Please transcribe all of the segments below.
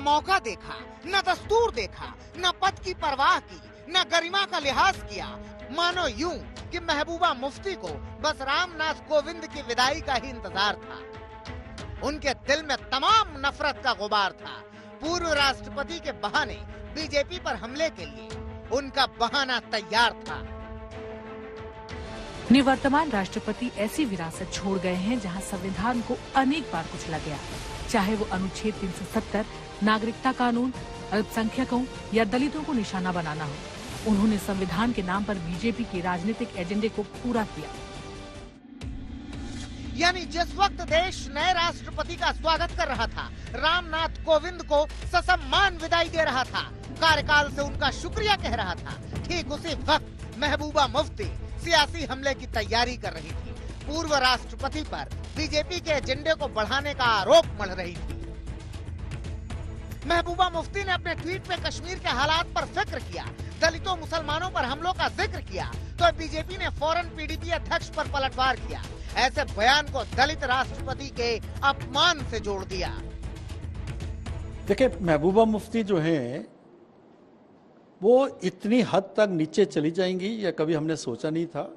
मौका देखा, न दस्तूर देखा, न पद की परवाह की, न गरिमा का लिहाज किया। मानो यूं कि महबूबा मुफ्ती को बस रामनाथ कोविंद की विदाई का ही इंतजार था। उनके दिल में तमाम नफरत का गुबार था। पूर्व राष्ट्रपति के बहाने बीजेपी पर हमले के लिए उनका बहाना तैयार था। निवर्तमान राष्ट्रपति ऐसी विरासत छोड़ गए हैं जहां संविधान को अनेक बार कुचला गया, चाहे वो अनुच्छेद 370, नागरिकता कानून, अल्पसंख्यकों या दलितों को निशाना बनाना हो। उन्होंने संविधान के नाम पर बीजेपी के राजनीतिक एजेंडे को पूरा किया। यानी जिस वक्त देश नए राष्ट्रपति का स्वागत कर रहा था, रामनाथ कोविंद को ससम्मान विदाई दे रहा था, कार्यकाल से उनका शुक्रिया कह रहा था, ठीक उसी वक्त महबूबा मुफ्ती सियासी हमले की तैयारी कर रही थी। पूर्व राष्ट्रपति पर बीजेपी के एजेंडे को बढ़ाने का आरोप मढ़ रही थी। महबूबा मुफ्ती ने अपने ट्वीट में कश्मीर के हालात पर जिक्र किया, दलितों मुसलमानों पर हमलों का जिक्र किया, तो बीजेपी ने फौरन पीडीपी अध्यक्ष पर पलटवार किया। ऐसे बयान को दलित राष्ट्रपति के अपमान से जोड़ दिया। देखिए, महबूबा मुफ्ती जो हैं वो इतनी हद तक नीचे चली जाएंगी या कभी हमने सोचा नहीं था।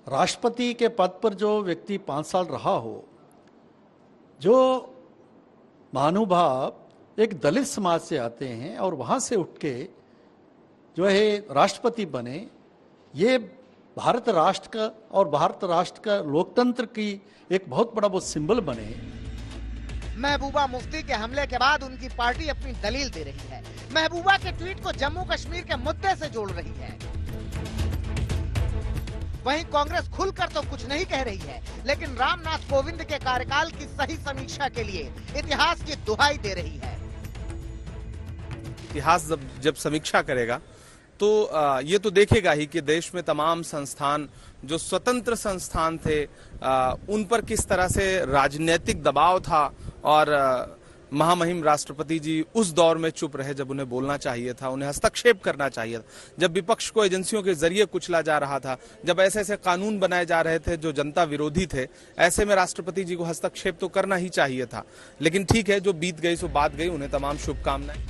राष्ट्रपति के पद पर जो व्यक्ति 5 साल रहा हो, जो महानुभाव एक दलित समाज से आते हैं और वहां से उठ के जो है राष्ट्रपति बने, ये भारत राष्ट्र का और भारत राष्ट्र का लोकतंत्र की एक बहुत बड़ा वो सिंबल बने। महबूबा मुफ्ती के हमले के बाद उनकी पार्टी अपनी दलील दे रही है। महबूबा के ट्वीट को जम्मू कश्मीर के मुद्दे से जोड़ रही है। वहीं कांग्रेस खुलकर तो कुछ नहीं कह रही है, लेकिन रामनाथ कोविंद के कार्यकाल की सही समीक्षा के लिए इतिहास की दुहाई दे रही है। इतिहास जब समीक्षा करेगा तो ये तो देखेगा ही कि देश में तमाम संस्थान जो स्वतंत्र संस्थान थे उन पर किस तरह से राजनीतिक दबाव था और महामहिम राष्ट्रपति जी उस दौर में चुप रहे जब उन्हें बोलना चाहिए था, उन्हें हस्तक्षेप करना चाहिए था, जब विपक्ष को एजेंसियों के जरिए कुचला जा रहा था, जब ऐसे ऐसे कानून बनाए जा रहे थे जो जनता विरोधी थे, ऐसे में राष्ट्रपति जी को हस्तक्षेप तो करना ही चाहिए था। लेकिन ठीक है, जो बीत गई सो बात गई, उन्हें तमाम शुभकामनाएं।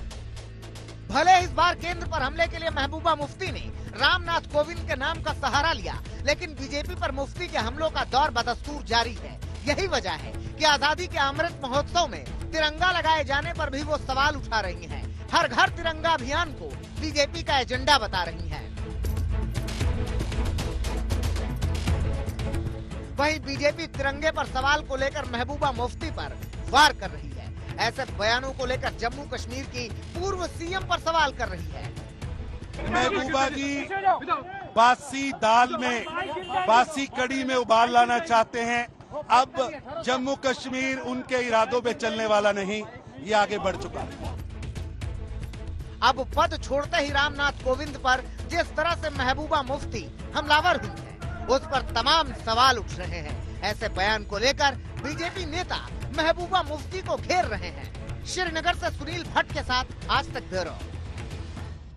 भले इस बार केंद्र पर हमले के लिए महबूबा मुफ्ती ने रामनाथ कोविंद के नाम का सहारा लिया, लेकिन बीजेपी पर मुफ्ती के हमलों का दौर बदस्तूर जारी है। यही वजह है कि आजादी के अमृत महोत्सव में तिरंगा लगाए जाने पर भी वो सवाल उठा रही हैं। हर घर तिरंगा अभियान को बीजेपी का एजेंडा बता रही हैं। वहीं बीजेपी तिरंगे पर सवाल को लेकर महबूबा मुफ्ती पर वार कर रही है। ऐसे बयानों को लेकर जम्मू कश्मीर की पूर्व सीएम पर सवाल कर रही है। महबूबा जी बासी दाल में, बासी कड़ी में उबाल लाना चाहते हैं। अब जम्मू कश्मीर उनके इरादों पे चलने वाला नहीं, ये आगे बढ़ चुका है। अब पद छोड़ते ही रामनाथ कोविंद पर जिस तरह से महबूबा मुफ्ती हमलावर हुई है, उस पर तमाम सवाल उठ रहे हैं। ऐसे बयान को लेकर बीजेपी नेता महबूबा मुफ्ती को घेर रहे हैं। श्रीनगर से सुनील भट्ट के साथ आज तक ब्यूरो।